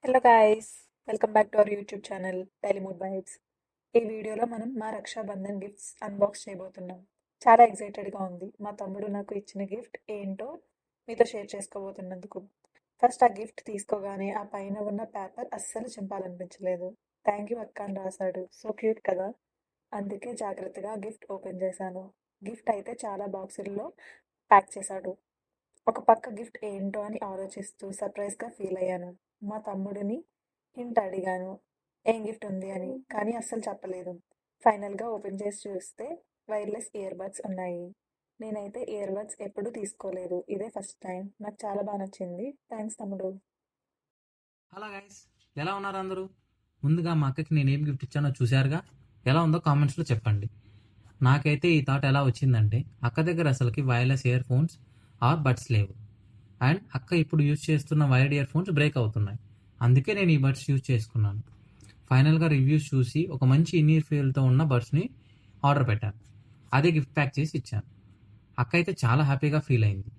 Hello guys, welcome back to our YouTube channel daily mood vibes. ఈ వీడియోలో మనం మా రక్షాబంధన్ గిఫ్ట్స్ అన్బాక్స్ చేయబోతున్నాం. చాలా ఎక్సైటెడ్గా ఉంది. మా తమ్ముడు నాకు ఇచ్చిన గిఫ్ట్ ఏంటో మీతో షేర్ చేసుకోబోతున్నందుకు. ఫస్ట్ ఆ గిఫ్ట్ తీసుకోగానే ఆ పైన ఉన్న పేపర్ అస్సలు చింపాలనిపించలేదు. థ్యాంక్ యూ అక్క అని రాశాడు. సో క్యూట్ కదా. అందుకే జాగ్రత్తగా గిఫ్ట్ ఓపెన్ చేశాను. గిఫ్ట్ అయితే చాలా బాక్సుల్లో ప్యాక్ చేశాడు. ఒక పక్క గిఫ్ట్ ఏంటో అని ఆలోచిస్తూ సర్ప్రైజ్గా ఫీల్ అయ్యాను. మా తమ్ముడిని హింట్ అడిగాను ఏం గిఫ్ట్ ఉంది అని, కానీ అస్సలు చెప్పలేదు. ఫైనల్గా ఓపెన్ చేసి చూస్తే వైర్లెస్ ఇయర్ బడ్స్ ఉన్నాయి. నేనైతే ఇయర్ బడ్స్ ఎప్పుడూ తీసుకోలేదు, ఇదే ఫస్ట్ టైం. నాకు చాలా బాగా నచ్చింది. థ్యాంక్స్ తమ్ముడు. హలో గైస్, ఎలా ఉన్నారు అందరూ? ముందుగా మా అక్కకి నేను ఏం గిఫ్ట్ ఇచ్చానో చూశారుగా. ఎలా ఉందో కామెంట్స్లో చెప్పండి. నాకైతే ఈ థాట్ ఎలా వచ్చిందంటే, అక్క దగ్గర అసలుకి wireless earphones or buds లేవు. అండ్ అక్క ఇప్పుడు యూజ్ చేస్తున్న వైర్డ్ ఇయర్ ఫోన్స్ బ్రేక్ అవుతున్నాయి. అందుకే నేను ఈ బడ్స్ యూజ్ చేసుకున్నాను. ఫైనల్గా రివ్యూస్ చూసి ఒక మంచి ఇన్నర్ ఫీల్తో ఉన్న బడ్స్ని ఆర్డర్ పెట్టాను. అదే గిఫ్ట్ ప్యాక్ చేసి ఇచ్చాను. అక్క అయితే చాలా హ్యాపీగా ఫీల్ అయింది.